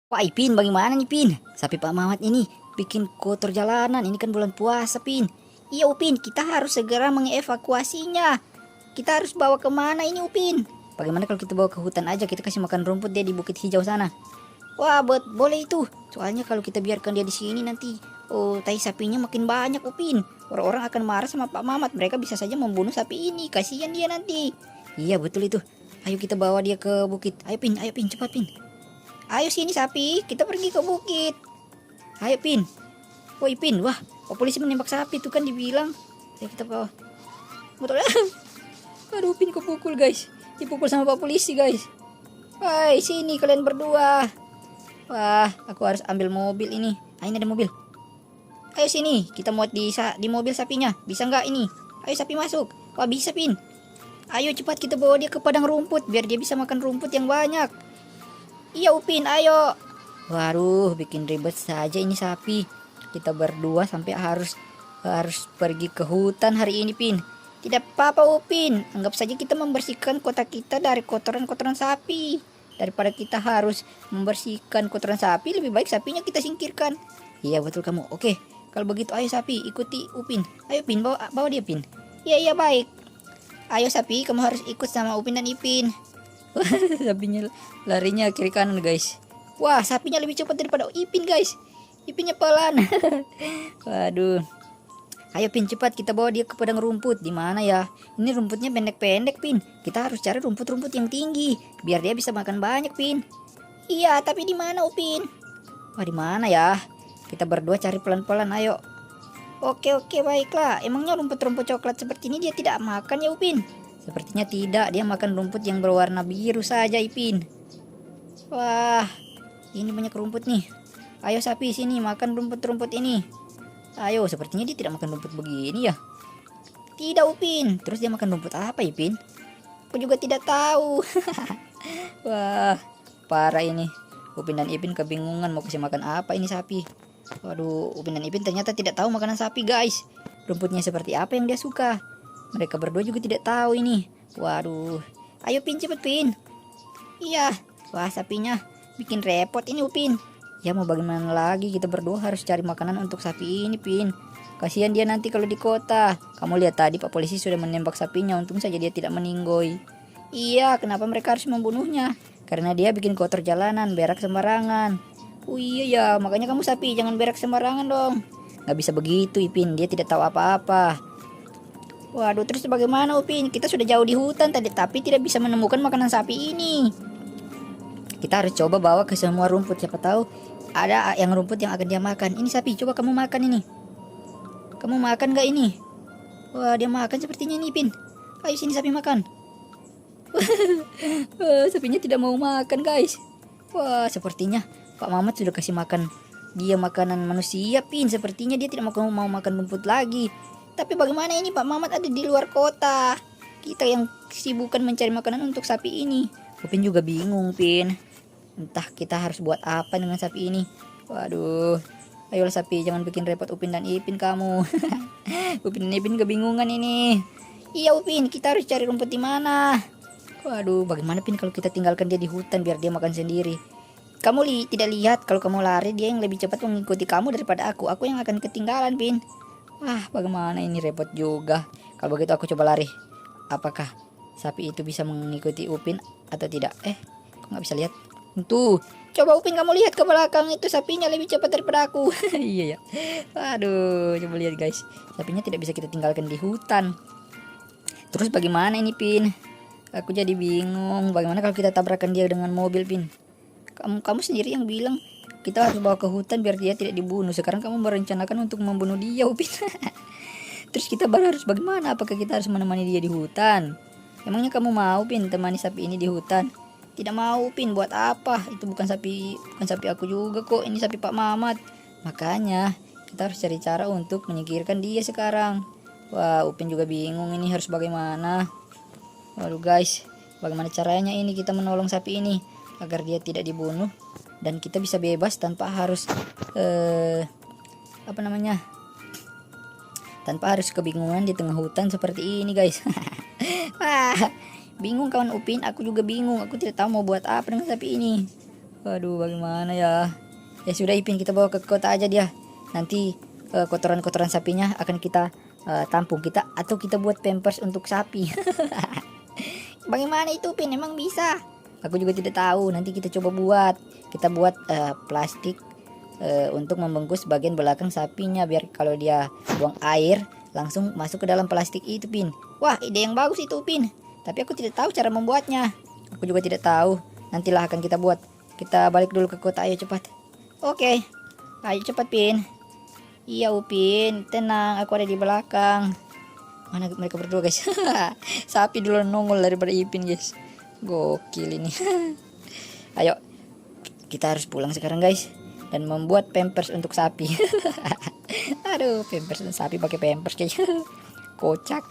Wah, Ipin, bagaimana nih, Pin? Sapi Pak Mamat ini bikin kotor jalanan. Ini kan bulan puasa, Pin. Iya, Upin, kita harus segera mengevakuasinya. Kita harus bawa kemana ini, Upin? Bagaimana kalau kita bawa ke hutan aja, kita kasih makan rumput dia di bukit hijau sana. Wah, boleh itu. Soalnya kalau kita biarkan dia di sini nanti, oh, tai sapinya makin banyak, Upin. Orang-orang akan marah sama Pak Mamat. Mereka bisa saja membunuh sapi ini. Kasihan dia nanti. Iya, betul itu. Ayo kita bawa dia ke bukit. Ayo, Pin, cepat, Pin. Ayo sini sapi, kita pergi ke bukit. Ayo, Pin. Woi, Pin, wah, polisi menembak sapi tuh kan dibilang. Ayo kita bawa. Betul. Aduh, Pin kepukul, guys. Dipukul sama Pak Polisi, guys. Woi, sini kalian berdua. Wah, aku harus ambil mobil ini. Ah, ini ada mobil. Ayo sini, kita muat di mobil sapinya. Bisa nggak ini? Ayo sapi masuk. Wah, bisa, Pin. Ayo cepat kita bawa dia ke padang rumput biar dia bisa makan rumput yang banyak. Iya, Upin, ayo. Waduh, bikin ribet saja ini sapi. Kita berdua sampai harus pergi ke hutan hari ini, Pin. Tidak apa-apa, Upin. Anggap saja kita membersihkan kota kita dari kotoran-kotoran sapi. Daripada kita harus membersihkan kotoran sapi, lebih baik sapinya kita singkirkan. Iya, betul kamu. Oke, kalau begitu ayo sapi, ikuti Upin. Ayo, Pin, bawa dia, Pin. Iya, baik. Ayo sapi, kamu harus ikut sama Upin dan Ipin. Sapinya larinya kiri kanan, guys. Wah, sapinya lebih cepat daripada Ipin, guys. Ipinnya pelan. Waduh. Ayo, Pin, cepat kita bawa dia ke padang rumput. Di mana ya? Ini rumputnya pendek-pendek, Pin. Kita harus cari rumput-rumput yang tinggi biar dia bisa makan banyak, Pin. Iya, tapi di mana, Upin? Wah, di mana ya? Kita berdua cari pelan-pelan, ayo. Oke, baiklah. Emangnya rumput-rumput coklat seperti ini dia tidak makan ya, Upin? Sepertinya tidak, dia makan rumput yang berwarna biru saja, Ipin. Wah, ini banyak rumput nih. Ayo sapi, sini makan rumput-rumput ini. Ayo, sepertinya dia tidak makan rumput begini ya. Tidak, Upin. Terus dia makan rumput apa, Ipin? Aku juga tidak tahu. Wah, parah ini. Upin dan Ipin kebingungan mau kasih makan apa ini sapi. Waduh, Upin dan Ipin ternyata tidak tahu makanan sapi, guys. Rumputnya seperti apa yang dia suka. Mereka berdua juga tidak tahu ini. Waduh. Ayo, Pin, cepet, Pin. Iya. Wah, sapinya bikin repot ini, Upin. Ya, mau bagaimana lagi, kita berdua harus cari makanan untuk sapi ini, Pin. Kasihan dia nanti kalau di kota. Kamu lihat tadi Pak Polisi sudah menembak sapinya. Untung saja dia tidak meninggoy. Iya, kenapa mereka harus membunuhnya? Karena dia bikin kotor jalanan, berak sembarangan. Oh iya ya, makanya kamu sapi jangan berak sembarangan dong. Gak bisa begitu, Ipin. Dia tidak tahu apa-apa. Waduh, terus bagaimana, Upin? Kita sudah jauh di hutan tadi, tapi tidak bisa menemukan makanan sapi ini. Kita harus coba bawa ke semua rumput. Siapa tahu ada yang rumput yang akan dia makan. Ini sapi, coba kamu makan ini. Kamu makan gak ini? Wah, dia makan sepertinya ini, Pin. Ayo sini sapi makan. Sapinya tidak mau makan, guys. Wah, sepertinya Pak Mamat sudah kasih makan dia makanan manusia, Pin. Sepertinya dia tidak mau makan rumput lagi. Tapi bagaimana ini Pak Mamat ada di luar kota. Kita yang sibukan mencari makanan untuk sapi ini. Upin juga bingung, Pin. Entah kita harus buat apa dengan sapi ini. Waduh. Ayolah sapi, jangan bikin repot Upin dan Ipin kamu. Upin dan Ipin kebingungan ini. Iya, Upin, kita harus cari rumput di mana. Waduh, bagaimana, Pin, kalau kita tinggalkan dia di hutan biar dia makan sendiri. Kamu tidak lihat kalau kamu lari dia yang lebih cepat mengikuti kamu daripada aku. Aku yang akan ketinggalan, Pin. Wah, bagaimana ini, repot juga. Kalau begitu aku coba lari. Apakah sapi itu bisa mengikuti Upin atau tidak? Kok nggak bisa lihat? Tuh, coba Upin kamu lihat ke belakang, itu sapinya lebih cepat daripada aku. Iya ya. Aduh, coba lihat, guys. Sapinya tidak bisa kita tinggalkan di hutan. Terus bagaimana ini, Pin? Aku jadi bingung. Bagaimana kalau kita tabrakan dia dengan mobil, Pin? Kamu sendiri yang bilang kita harus bawa ke hutan biar dia tidak dibunuh. Sekarang kamu merencanakan untuk membunuh dia, Upin. Terus kita harus bagaimana? Apakah kita harus menemani dia di hutan? Emangnya kamu mau, Pin, temani sapi ini di hutan? Tidak mau, Pin. Buat apa? Itu bukan sapi aku juga kok. Ini sapi Pak Mamat. Makanya kita harus cari cara untuk menyingkirkan dia sekarang. Wah, Upin juga bingung ini harus bagaimana. Waduh, guys, bagaimana caranya ini kita menolong sapi ini agar dia tidak dibunuh dan kita bisa bebas tanpa harus tanpa harus kebingungan di tengah hutan seperti ini, guys. Wah, bingung kawan Upin, aku juga bingung. Aku tidak tahu mau buat apa dengan sapi ini. Aduh, bagaimana ya? Ya sudah Ipin, kita bawa ke kota aja dia. Nanti kotoran-kotoran sapinya akan kita tampung kita, atau kita buat pampers untuk sapi. Bagaimana itu Pin? Emang bisa? Aku juga tidak tahu. Nanti kita coba buat. Kita buat plastik untuk membungkus bagian belakang sapinya, biar kalau dia buang air langsung masuk ke dalam plastik itu Pin. Wah, ide yang bagus itu Pin. Tapi aku tidak tahu cara membuatnya. Aku juga tidak tahu. Nantilah akan kita buat. Kita balik dulu ke kota, ayo cepat. Oke, ayo cepat Pin. Iya Upin, tenang, aku ada di belakang. Mana mereka berdua guys? Sapi dulu nongol daripada Ipin guys. Gokil ini. Ayo, kita harus pulang sekarang guys, dan membuat pampers untuk sapi. Aduh, pampers untuk sapi pakai pampers guys. Kocak.